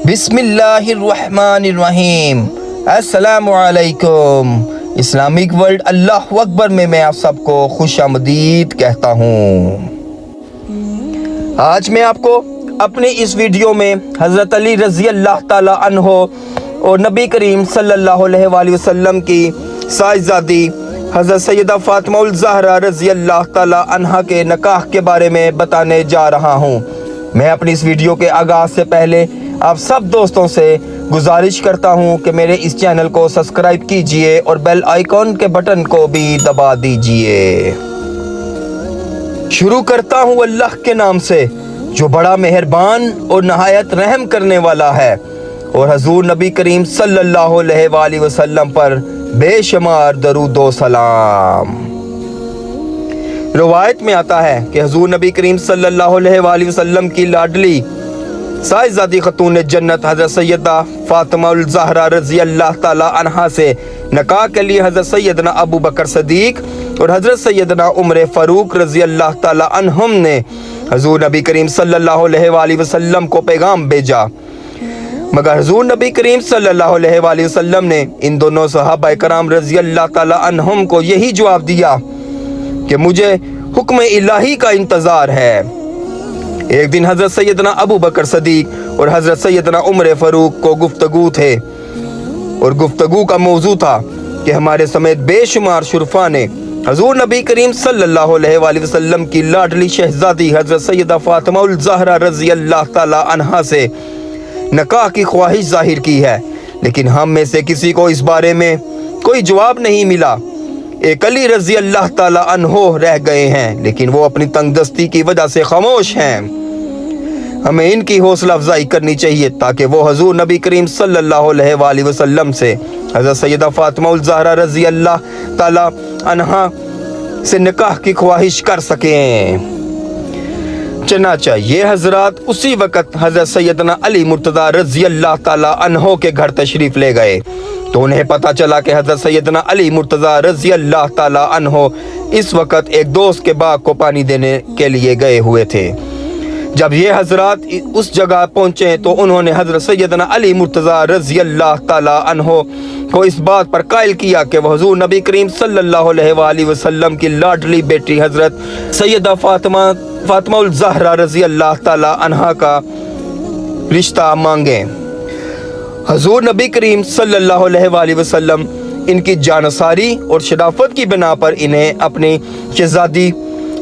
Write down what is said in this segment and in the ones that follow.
بسم اللہ الرحمن الرحیم۔ السلام علیکم۔ اسلامک ورلڈ اللہ اکبر میں آپ سب کو خوش آمدید کہتا ہوں۔ آج میں آپ کو اپنی اس ویڈیو میں حضرت علی رضی اللہ تعالی عنہ اور نبی کریم صلی اللہ علیہ وآلہ وسلم کی صاحبزادی حضرت سیدہ فاطمہ الزہرا رضی اللہ تعالی عنہا کے نکاح کے بارے میں بتانے جا رہا ہوں۔ میں اپنی اس ویڈیو کے آغاز سے پہلے آپ سب دوستوں سے گزارش کرتا ہوں کہ میرے اس چینل کو سبسکرائب کیجئے اور بیل آئیکن کے بٹن کو بھی دبا دیجئے۔ شروع کرتا ہوں اللہ کے نام سے جو بڑا مہربان اور نہایت رحم کرنے والا ہے، اور حضور نبی کریم صلی اللہ علیہ وآلہ وسلم پر بے شمار درود و سلام۔ روایت میں آتا ہے کہ حضور نبی کریم صلی اللہ علیہ وآلہ وسلم کی لاڈلی صاحبزادی خاتون جنت حضرت سیدہ فاطمہ الزہرا رضی اللہ تعالی عنہا سے نکاح کے لیے حضرت سیدنا ابو بکر صدیق اور حضرت سیدنا عمر فاروق رضی اللہ تعالی عنہم نے حضور نبی کریم صلی اللہ علیہ وآلہ وسلم کو پیغام بھیجا، مگر حضور نبی کریم صلی اللہ علیہ وآلہ وسلم نے ان دونوں صحابہ کرام رضی اللہ تعالی عنہم کو یہی جواب دیا کہ مجھے حکم الہی کا انتظار ہے۔ ایک دن حضرت سیدنا ابو بکر صدیق اور حضرت سیدنا عمر فاروق کو گفتگو تھے، اور گفتگو کا موضوع تھا کہ ہمارے سمیت بے شمار شرفاء نے حضور نبی کریم صلی اللہ علیہ وآلہ وسلم کی لاڈلی شہزادی حضرت سیدہ فاطمہ الزہرا رضی اللہ تعالی عنہا سے نکاح کی خواہش ظاہر کی ہے، لیکن ہم میں سے کسی کو اس بارے میں کوئی جواب نہیں ملا۔ ایک علی رضی اللہ تعالی عنہ رہ گئے ہیں، لیکن وہ اپنی تنگ دستی کی وجہ سے خاموش ہیں۔ ہمیں ان کی حوصلہ افزائی کرنی چاہیے تاکہ وہ حضور نبی کریم صلی اللہ علیہ وآلہ وسلم سے حضرت سیدہ فاطمہ الزہرا رضی اللہ تعالی عنہا سے نکاح کی خواہش کر سکیں۔ چنانچہ یہ حضرات اسی وقت حضرت سیدنا علی مرتضیٰ رضی اللہ تعالی عنہ کے گھر تشریف لے گئے، تو انہیں پتہ چلا کہ حضرت سیدنا علی مرتضیٰ رضی اللہ تعالی عنہ اس وقت ایک دوست کے باغ کو پانی دینے کے لیے گئے ہوئے تھے۔ جب یہ حضرات اس جگہ پہنچے تو انہوں نے حضرت سیدنا علی مرتضیٰ رضی اللہ تعالی عنہ کو اس بات پر قائل کیا کہ وہ حضور نبی کریم صلی اللہ علیہ وآلہ وسلم کی لاڈلی بیٹی حضرت سیدہ فاطمہ الزہرا رضی اللہ تعالی عنہا کا رشتہ مانگیں۔ حضور نبی کریم صلی اللہ علیہ وآلہ وسلم ان کی جانصاری اور شرافت کی بنا پر انہیں اپنی شہزادی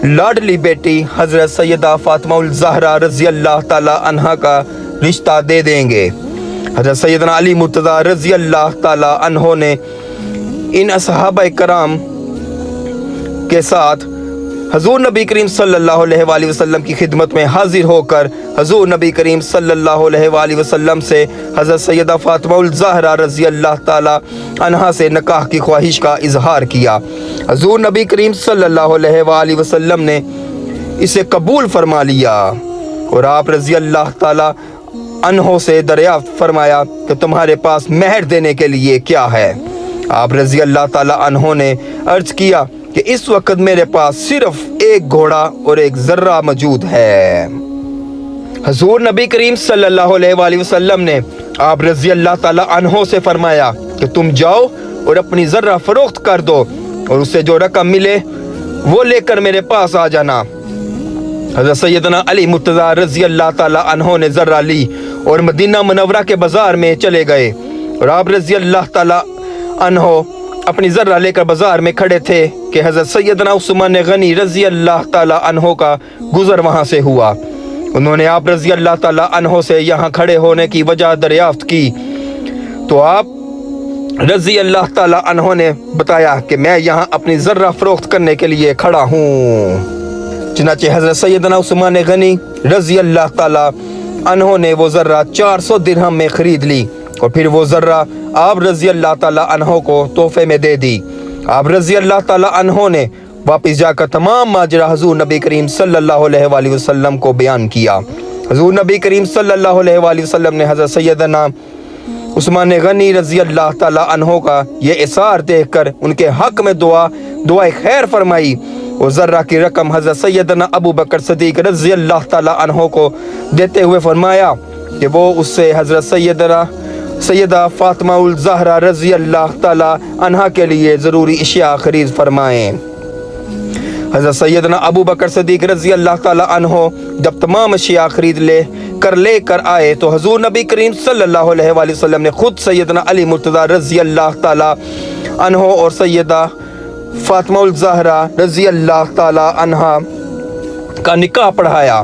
لاڈلی بیٹی حضرت سیدہ فاطمہ الزہرا رضی اللہ تعالی عنہا کا رشتہ دے دیں گے۔ حضرت سیدنا علی مرتضیٰ رضی اللہ تعالی عنہ نے ان صحابہ کرام کے ساتھ حضور نبی کریم صلی اللہ علیہ وآلہ وسلم کی خدمت میں حاضر ہو کر حضور نبی کریم صلی اللہ علیہ وآلہ وسلم سے حضرت سیدہ فاطمہ الزہرا رضی اللہ تعالی عنہا سے نکاح کی خواہش کا اظہار کیا۔ حضور نبی کریم صلی اللہ علیہ وآلہ وسلم نے اسے قبول فرما لیا، اور آپ رضی اللہ تعالی عنہ سے دریافت فرمایا کہ تمہارے پاس مہر دینے کے لیے کیا ہے؟ آپ رضی اللہ تعالی عنہ نے عرض کیا کہ اس وقت میرے پاس صرف ایک گھوڑا اور ایک ذرہ موجود ہے۔ حضور نبی کریم صلی اللہ علیہ وآلہ وسلم نے آپ رضی اللہ تعالی عنہ سے فرمایا کہ تم جاؤ اور اپنی ذرہ فروخت کر دو، اور اسے جو رقم ملے وہ لے کر میرے پاس آ جانا۔ حضرت سیدنا علی مرتضیٰ رضی اللہ تعالی عنہ نے ذرہ لی اور مدینہ منورہ کے بازار میں چلے گئے، اور آپ رضی اللہ تعالی عنہ اپنی ذرہ لے کر بازار میں کھڑے تھے کہ حضرت سیدنا عثمان غنی رضی اللہ تعالی عنہ کا گزر وہاں سے ہوا۔ انہوں نے آپ رضی اللہ تعالی عنہ سے یہاں کھڑے ہونے کی وجہ دریافت کی، تو آپ رضی اللہ تعالی عنہ نے بتایا کہ میں یہاں اپنی ذرہ فروخت کرنے کے لیے کھڑا ہوں۔ چنانچہ حضرت سیدنا عثمان غنی رضی اللہ تعالی عنہ نے وہ ذرہ 400 درہم میں خرید لی، اور پھر وہ ذرہ آپ رضی اللہ تعالی عنہ کو تحفے میں دے دی۔ آپ رضی اللہ تعالی عنہ نے واپس جا کر تمام ماجرا حضور نبی کریم صلی اللہ علیہ وآلہ وسلم کو بیان کیا۔ حضور نبی کریم صلی اللہ علیہ وآلہ وسلم نے حضرت سیدنا عثمان غنی رضی اللہ تعالی عنہ کا یہ اثار دیکھ کر ان کے حق میں دعائے خیر فرمائی، اور ذرہ کی رقم حضرت سیدنا ابو بکر صدیق رضی اللہ تعالی عنہ کو دیتے ہوئے فرمایا کہ وہ اس سے حضرت سیدہ فاطمہ الزہرا رضی اللہ تعالی عنہا کے لیے ضروری اشیاء خرید فرمائیں۔ حضرت سیدنا ابو بکر صدیق رضی اللہ تعالی عنہ جب تمام اشیاء خرید لے کر آئے تو حضور نبی کریم صلی اللہ علیہ وآلہ وسلم نے خود سیدنا علی مرتضیٰ رضی اللہ تعالی عنہ اور سیدہ فاطمہ الزہرا رضی اللہ تعالی عنہا کا نکاح پڑھایا۔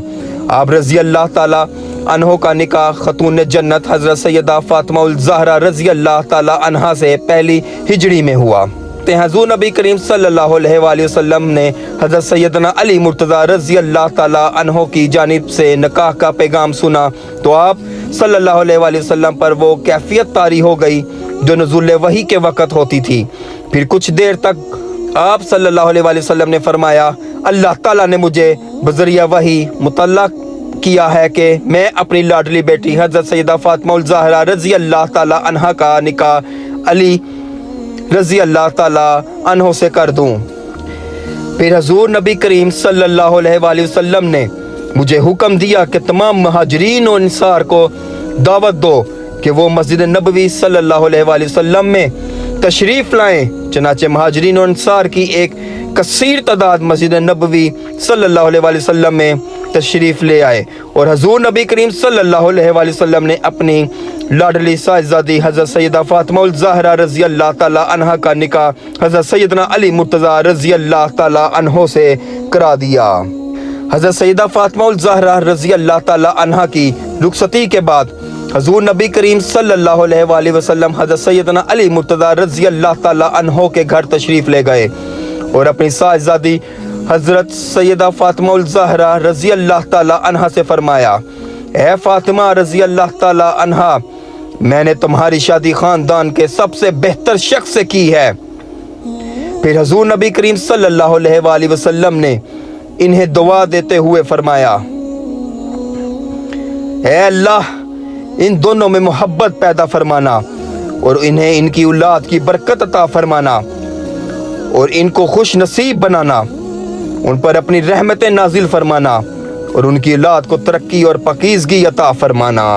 آپ رضی اللہ تعالی عنہ کا نکاح خاتون جنت حضرت سیدہ فاطمہ الزہرا رضی اللہ تعالی عنہا سے پہلی ہجری میں ہوا۔ حضور نبی کریم صلی اللہ علیہ وآلہ وسلم نے حضرت سیدنا علی مرتضیٰ رضی اللہ تعالی عنہ کی جانب سے نکاح کا پیغام سنا تو آپ صلی اللہ علیہ وآلہ وسلم پر وہ کیفیت طاری ہو گئی جو نزول وحی کے وقت ہوتی تھی۔ پھر کچھ دیر تک آپ صلی اللہ علیہ وآلہ وسلم نے فرمایا، اللہ تعالیٰ نے مجھے بذریعہ وحی مطلع کیا ہے کہ میں اپنی لاڈلی بیٹی حضرت سیدہ فاطمہ الزہرا رضی اللہ تعالی عنہا کا نکاح علی رضی اللہ تعالی عنہ سے کر دوں۔ پھر حضور نبی کریم صلی اللہ علیہ وآلہ وسلم نے مجھے حکم دیا کہ تمام مہاجرین و انصار کو دعوت دو کہ وہ مسجد نبوی صلی اللہ علیہ وآلہ وسلم میں تشریف لائیں۔ چنانچہ مہاجرین و انصار کی ایک کثیر تعداد مسجد نبوی صلی اللہ علیہ وآلہ وسلم میں تشریف لے آئے اور حضور نبی کریم صلی اللہ علیہ وآلہ وسلم نے اپنی لاڈلی صاحبزادی حضرت سیدہ فاطمہ الزہرا رضی اللہ تعالی عنہا کا نکاح حضرت سیدنا علی مرتضیٰ رضی اللہ تعالی عنہ سے کرا دیا۔ حضرت سیدہ فاطمہ الزہرا رضی اللہ تعالی عنہا کی رخصتی کے بعد حضور نبی کریم صلی اللہ علیہ وآلہ وسلم حضرت سیدنا علی مرتضیٰ رضی اللہ تعالی عنہ کے گھر تشریف لے گئے اور اپنی صاحبزادی حضرت سیدہ فاطمہ الزہرا رضی اللہ تعالی عنہا سے فرمایا، اے فاطمہ رضی اللہ تعالی عنہا، میں نے تمہاری شادی خاندان کے سب سے بہتر شخص سے کی ہے۔ پھر حضور نبی کریم صلی اللہ علیہ وآلہ وسلم نے انہیں دعا دیتے ہوئے فرمایا، اے اللہ ان دونوں میں محبت پیدا فرمانا اور انہیں ان کی اولاد کی برکت عطا فرمانا اور ان کو خوش نصیب بنانا، ان پر اپنی رحمتیں نازل فرمانا اور ان کی اولاد کو ترقی اور پاکیزگی عطا فرمانا۔